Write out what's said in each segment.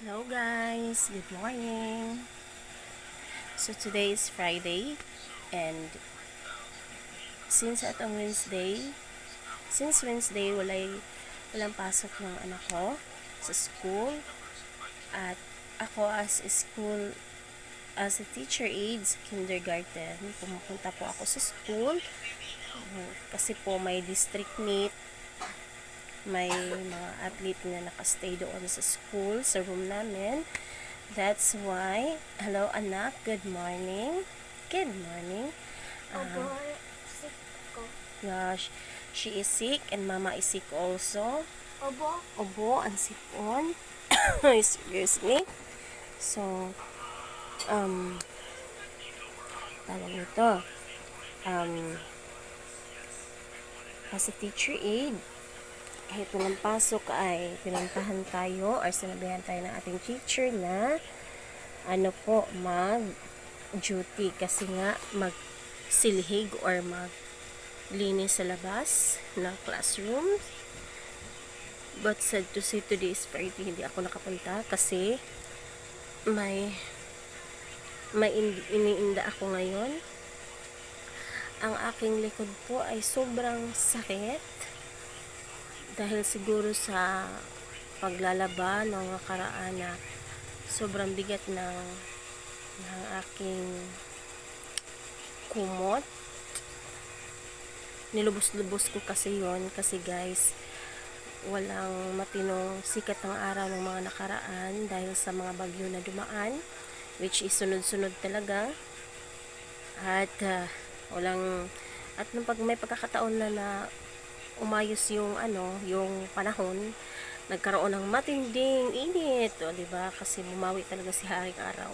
Hello guys, good morning. So today is Friday and since Wednesday walang pasok ng anak ko sa school at ako as a teacher aide sa kindergarten, pumupunta po ako sa school kasi po may district meet, may mga athlete na nakastay doon sa school, sa room namin. That's why, hello anak, good morning. Good morning. Opo, sick ko. Gosh, she is sick and mama is sick also. Opo, Obo, ang sipon. Seriously. So, tawag nito. As a teacher aide, kahit walang pasok ay pinuntahan tayo or sinabihan tayo ng ating teacher na mag-duty kasi nga magsilhig or maglinis sa labas ng classroom. But sad to say, today is Friday, hindi ako nakapunta kasi may iniinda ako ngayon. Ang aking likod po ay sobrang sakit dahil siguro sa paglalaba ng nakaraan na sobrang bigat ng aking kumot. Nilubos-lubos ko kasi yon kasi guys, walang matinong sikat ng araw ng mga nakaraan dahil sa mga bagyo na dumaan, which is sunod-sunod talaga. At nung may pagkakataon na umayos yung panahon, nagkaroon ng matinding init, o di ba? Kasi bumawi talaga si Haring Araw.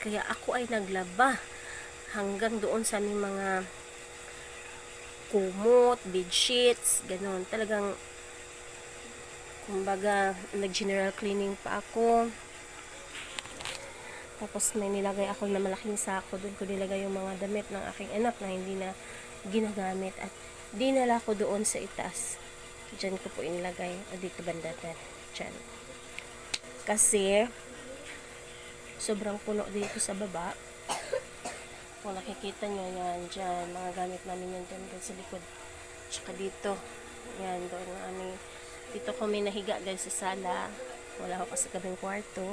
Kaya ako ay naglaba hanggang doon sa aming mga kumot, bedsheets, ganon. Talagang kumbaga nag-general cleaning pa ako. Tapos may nilagay ako na malaking sako, doon ko nilagay yung mga damit ng aking anak na hindi na ginagamit at dinala ko doon sa itaas. Diyan ko po inilagay. O dito banda dyan. Kasi sobrang puno dito sa baba. Kung nakikita nyo, yan dyan. Mga gamit namin yan doon sa likod. Tsaka dito. Yan, doon na dito kami nahiga guys sa sala. Wala ko kasi kaming kwarto.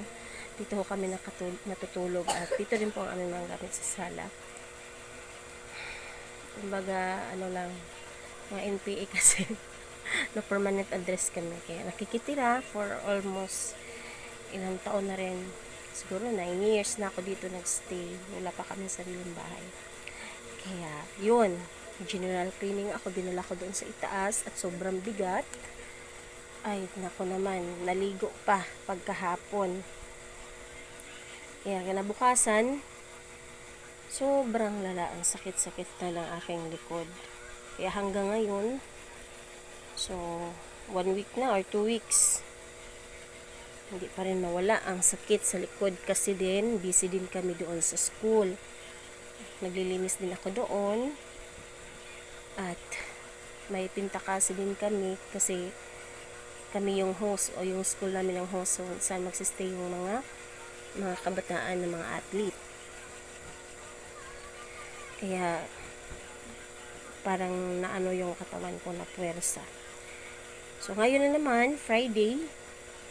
Dito ko kami natutulog. At dito din po ang aming mga gamit sa sala. Kumbaga, mga NPA kasi no permanent address kami, kaya nakikitira for almost ilang taon na rin, siguro 9 years na ako dito nagstay, wala pa kami sariling bahay. Kaya yun, general cleaning ako, dinala ko doon sa itaas at sobrang bigat. Ay nako naman, naligo pa pagkahapon, kaya kinabukasan sobrang lala, ang sakit-sakit na ng aking likod. Kaya hanggang ngayon, so 1 week na or 2 weeks, hindi pa rin mawala ang sakit sa likod kasi din busy din kami doon sa school. Naglilinis din ako doon at may pinta kasi din kami kasi kami yung host o yung school namin ang host, so saan magsistay yung mga kabataan ng mga athlete. Kaya parang naano yung katawan ko na puwersa. So ngayon na naman, Friday.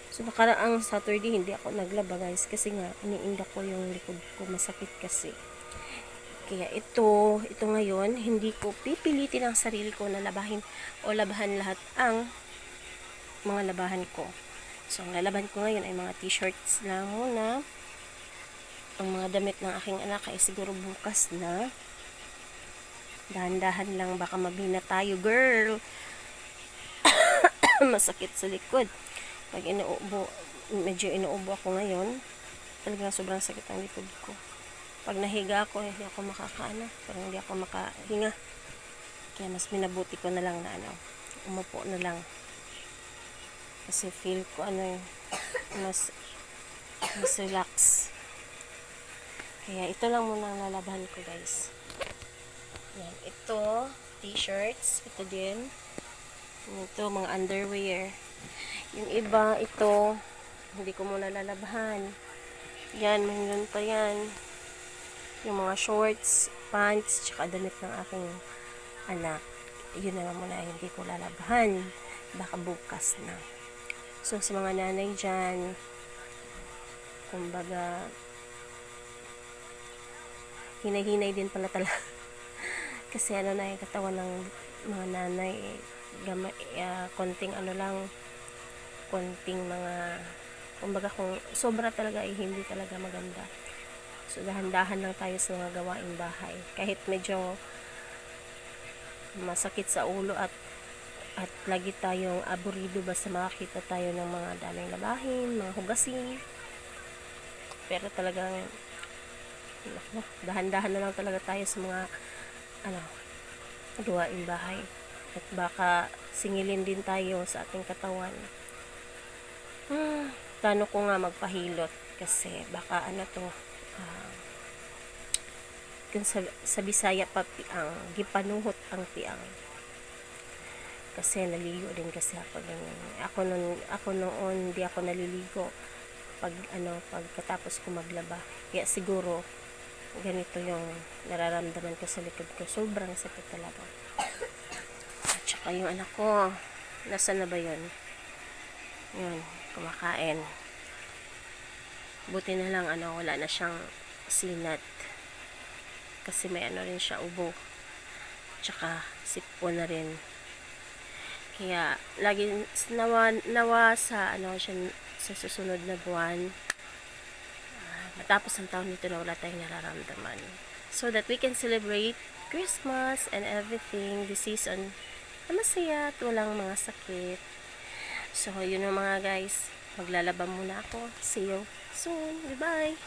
So nakaraang Saturday hindi ako naglaba guys kasi nga iniinda ko yung likod ko, masakit kasi. Kaya ito ngayon, hindi ko pipilitin ang sarili ko na labahan lahat ang mga labahan ko. So ang lalaban ko ngayon ay mga t-shirts lang muna. Ang mga damit ng aking anak ay siguro bukas na. Dahan-dahan lang, baka mabina tayo, girl. Masakit sa likod. Pag medyo inuubo ako ngayon, talagang sobrang sakit ang likod ko. Pag nahiga ako, hindi ako parang hindi ako makahinga. Kaya mas minabuti ko na lang na umupo na lang. Kasi feel ko mas relax. Kaya ito lang muna ang lalabahan ko guys. Yan, ito, t-shirts, ito din. Ito, mga underwear. Yung iba, ito, hindi ko muna lalabahan. Yan, mayroon pa yan. Yung mga shorts, pants, tsaka damit ng aking anak. Yun naman muna, hindi ko lalabahan. Baka bukas na. So, sa mga nanay dyan, kumbaga, hinay-hinay din pala talaga. Kasi ano na yung katawan ng mga nanay, konting ano lang, konting mga, kumbaga kung sobra talaga ay hindi talaga maganda. So, dahan-dahan lang tayo sa mga gawaing bahay. Kahit medyo masakit sa ulo at lagi tayong aburido basta makakita tayo ng mga daming labahin, mga hugasin. Pero talagang dahan-dahan na lang talaga tayo sa mga gawaing bahay. At baka singilin din tayo sa ating katawan. Plano ko nga magpahilot kasi baka kung sa Bisaya pa piang, gipanuhot ang piang. Kasi naligo din kasi ako ganyan. Ako noon hindi ako naliligo pagkatapos ko maglaba. Kaya siguro ganito yung nararamdaman ko sa likod ko. Sobrang sakit talaga. At saka yung anak ko, nasaan na ba yun? Yun, kumakain. Buti na lang wala na siyang sinat. Kasi may rin siya, ubo. Tsaka sipon na rin. Kaya lagi nawa sa sa susunod na buwan, matapos ang taon nito na wala tayong nararamdaman. So that we can celebrate Christmas and everything this season na masaya at walang mga sakit. So, yun mga guys. Maglalaba muna ako. See you soon. Bye-bye.